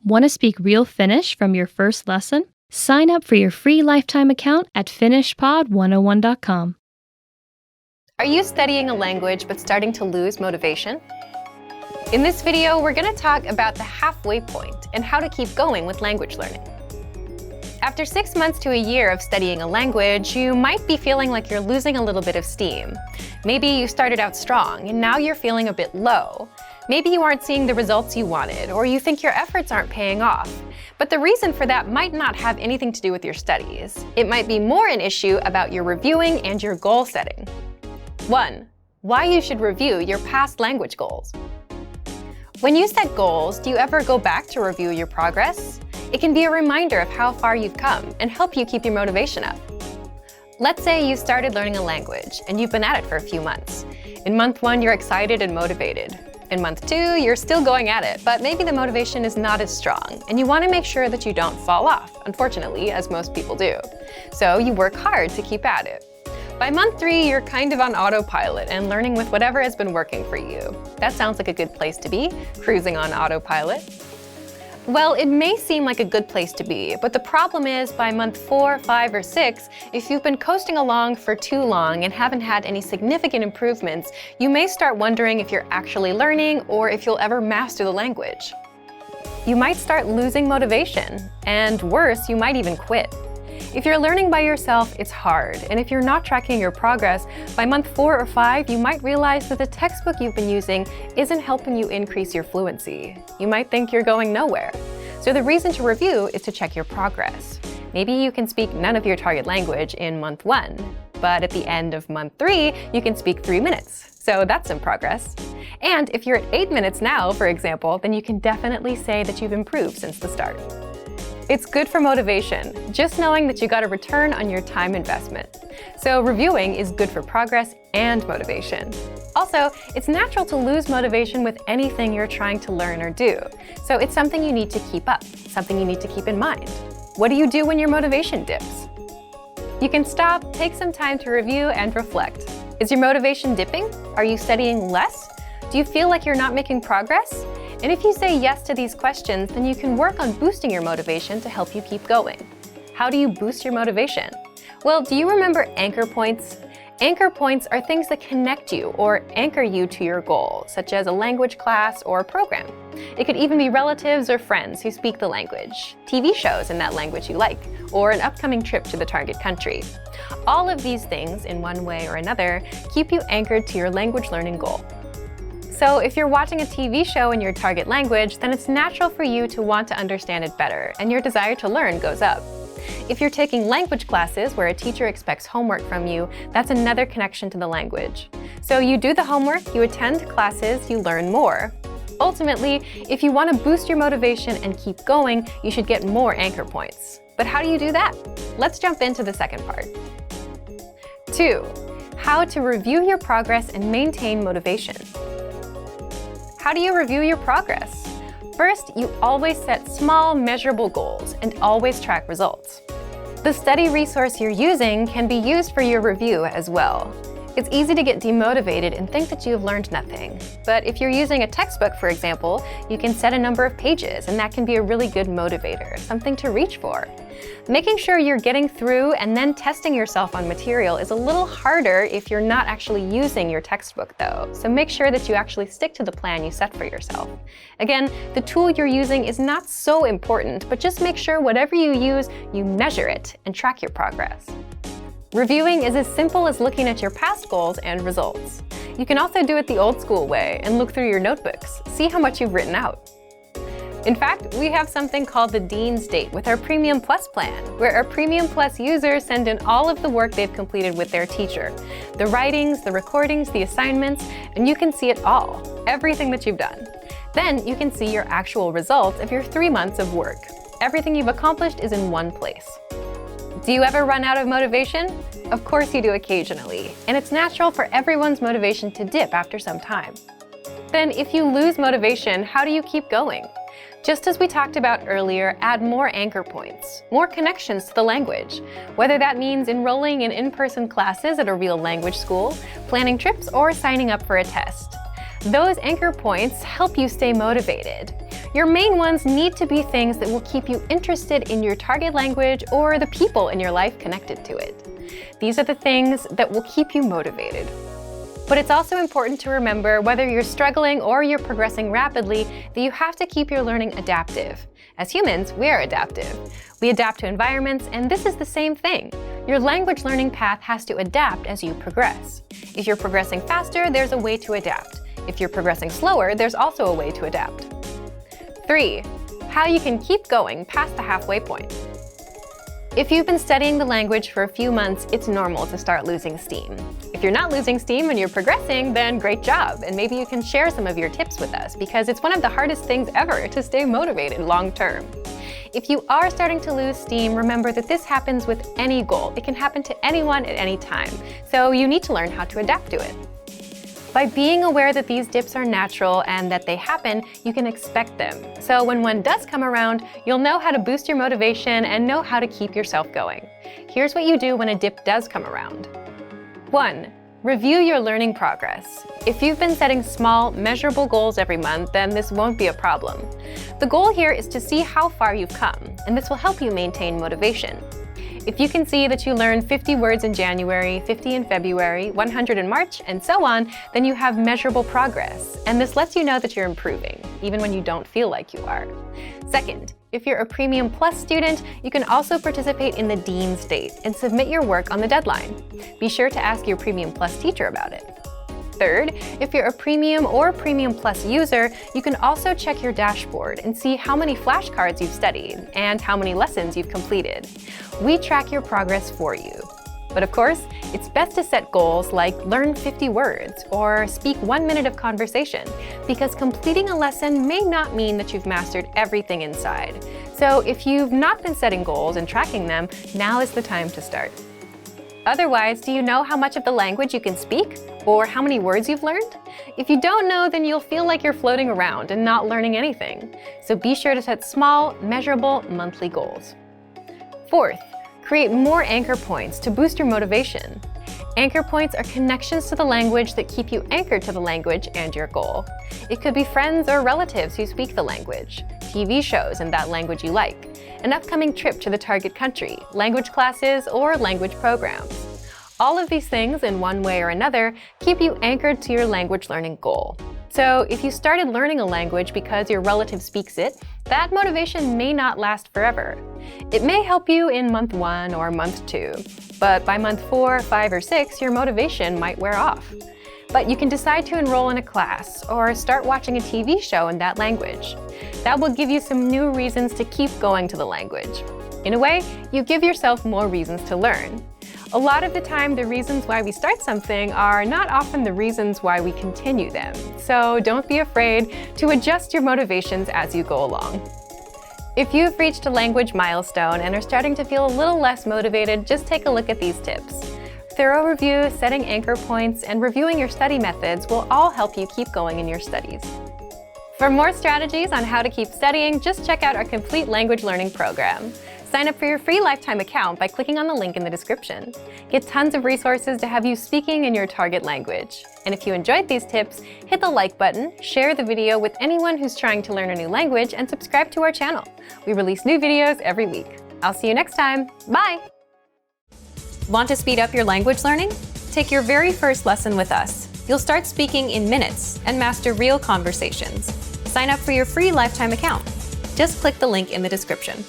Want to speak real Finnish from your first lesson? Sign up for your free lifetime account at finishpod101.com. Are you studying a language but starting to lose motivation? In this video, we're going to talk about the halfway point and how to keep going with language learning. After 6 months to a year of studying a language, you might be feeling like you're losing a little bit of steam. Maybe you started out strong and now you're feeling a bit low. Maybe you aren't seeing the results you wanted, or you think your efforts aren't paying off. But the reason for that might not have anything to do with your studies. It might be more an issue about your reviewing and your goal setting. 1. Why you should review your past language goals. When you set goals, do you ever go back to review your progress? It can be a reminder of how far you've come and help you keep your motivation up. Let's say you started learning a language and you've been at it for a few months. In month 1, you're excited and motivated. In month 2, you're still going at it, but maybe the motivation is not as strong, and you want to make sure that you don't fall off, unfortunately, as most people do. So you work hard to keep at it. By month 3, you're kind of on autopilot and learning with whatever has been working for you. That sounds like a good place to be, cruising on autopilot. Well, it may seem like a good place to be, but the problem is by month 4, 5, or 6, if you've been coasting along for too long and haven't had any significant improvements, you may start wondering if you're actually learning or if you'll ever master the language. You might start losing motivation, and worse, you might even quit. If you're learning by yourself, it's hard, and if you're not tracking your progress, by month 4 or 5, you might realize that the textbook you've been using isn't helping you increase your fluency. You might think you're going nowhere. So the reason to review is to check your progress. Maybe you can speak none of your target language in month 1, but at the end of month 3, you can speak 3 minutes. So that's some progress. And if you're at 8 minutes now, for example, then you can definitely say that you've improved since the start. It's good for motivation, just knowing that you got a return on your time investment. So reviewing is good for progress and motivation. Also, it's natural to lose motivation with anything you're trying to learn or do. So it's something you need to keep up, something you need to keep in mind. What do you do when your motivation dips? You can stop, take some time to review and reflect. Is your motivation dipping? Are you studying less? Do you feel like you're not making progress? And if you say yes to these questions, then you can work on boosting your motivation to help you keep going. How do you boost your motivation? Well, do you remember anchor points? Anchor points are things that connect you or anchor you to your goal, such as a language class or a program. It could even be relatives or friends who speak the language, TV shows in that language you like, or an upcoming trip to the target country. All of these things, in one way or another, keep you anchored to your language learning goal. So if you're watching a TV show in your target language, then it's natural for you to want to understand it better, and your desire to learn goes up. If you're taking language classes where a teacher expects homework from you, that's another connection to the language. So you do the homework, you attend classes, you learn more. Ultimately, if you want to boost your motivation and keep going, you should get more anchor points. But how do you do that? Let's jump into the second part. 2. How to review your progress and maintain motivation. How do you review your progress? First, you always set small, measurable goals and always track results. The study resource you're using can be used for your review as well. It's easy to get demotivated and think that you have learned nothing. But if you're using a textbook, for example, you can set a number of pages, and that can be a really good motivator, something to reach for. Making sure you're getting through and then testing yourself on material is a little harder if you're not actually using your textbook, though. So make sure that you actually stick to the plan you set for yourself. Again, the tool you're using is not so important, but just make sure whatever you use, you measure it and track your progress. Reviewing is as simple as looking at your past goals and results. You can also do it the old school way and look through your notebooks, see how much you've written out. In fact, we have something called the Dean's Date with our Premium Plus plan, where our Premium Plus users send in all of the work they've completed with their teacher. The writings, the recordings, the assignments, and you can see it all, everything that you've done. Then you can see your actual results of your 3 months of work. Everything you've accomplished is in one place. Do you ever run out of motivation? Of course you do occasionally, and it's natural for everyone's motivation to dip after some time. Then if you lose motivation, how do you keep going? Just as we talked about earlier, add more anchor points, more connections to the language, whether that means enrolling in in-person classes at a real language school, planning trips, or signing up for a test. Those anchor points help you stay motivated. Your main ones need to be things that will keep you interested in your target language or the people in your life connected to it. These are the things that will keep you motivated. But it's also important to remember, whether you're struggling or you're progressing rapidly, that you have to keep your learning adaptive. As humans, we are adaptive. We adapt to environments, and this is the same thing. Your language learning path has to adapt as you progress. If you're progressing faster, there's a way to adapt. If you're progressing slower, there's also a way to adapt. 3. How you can keep going past the halfway point. If you've been studying the language for a few months, it's normal to start losing steam. If you're not losing steam and you're progressing, then great job, and maybe you can share some of your tips with us, because it's one of the hardest things ever to stay motivated long term. If you are starting to lose steam, remember that this happens with any goal. It can happen to anyone at any time, so you need to learn how to adapt to it. By being aware that these dips are natural and that they happen, you can expect them. So when one does come around, you'll know how to boost your motivation and know how to keep yourself going. Here's what you do when a dip does come around. 1. Review your learning progress. If you've been setting small, measurable goals every month, then this won't be a problem. The goal here is to see how far you've come, and this will help you maintain motivation. If you can see that you learned 50 words in January, 50 in February, 100 in March, and so on, then you have measurable progress, and this lets you know that you're improving, even when you don't feel like you are. Second, if you're a Premium Plus student, you can also participate in the Dean State and submit your work on the deadline. Be sure to ask your Premium Plus teacher about it. Third, if you're a Premium or Premium Plus user, you can also check your dashboard and see how many flashcards you've studied and how many lessons you've completed. We track your progress for you. But of course, it's best to set goals like learn 50 words or speak 1 minute of conversation, because completing a lesson may not mean that you've mastered everything inside. So if you've not been setting goals and tracking them, now is the time to start. Otherwise, do you know how much of the language you can speak? Or how many words you've learned? If you don't know, then you'll feel like you're floating around and not learning anything. So be sure to set small, measurable, monthly goals. Fourth, create more anchor points to boost your motivation. Anchor points are connections to the language that keep you anchored to the language and your goal. It could be friends or relatives who speak the language, TV shows in that language you like, an upcoming trip to the target country, language classes, or language programs. All of these things, in one way or another, keep you anchored to your language learning goal. So if you started learning a language because your relative speaks it, that motivation may not last forever. It may help you in month 1 or month 2, but by month 4, 5, or 6, your motivation might wear off. But you can decide to enroll in a class or start watching a TV show in that language. That will give you some new reasons to keep going to the language. In a way, you give yourself more reasons to learn. A lot of the time, the reasons why we start something are not often the reasons why we continue them. So don't be afraid to adjust your motivations as you go along. If you've reached a language milestone and are starting to feel a little less motivated, just take a look at these tips. Thorough review, setting anchor points, and reviewing your study methods will all help you keep going in your studies. For more strategies on how to keep studying, just check out our complete language learning program. Sign up for your free lifetime account by clicking on the link in the description. Get tons of resources to have you speaking in your target language. And if you enjoyed these tips, hit the like button, share the video with anyone who's trying to learn a new language, and subscribe to our channel. We release new videos every week. I'll see you next time. Bye! Want to speed up your language learning? Take your very first lesson with us. You'll start speaking in minutes and master real conversations. Sign up for your free lifetime account. Just click the link in the description.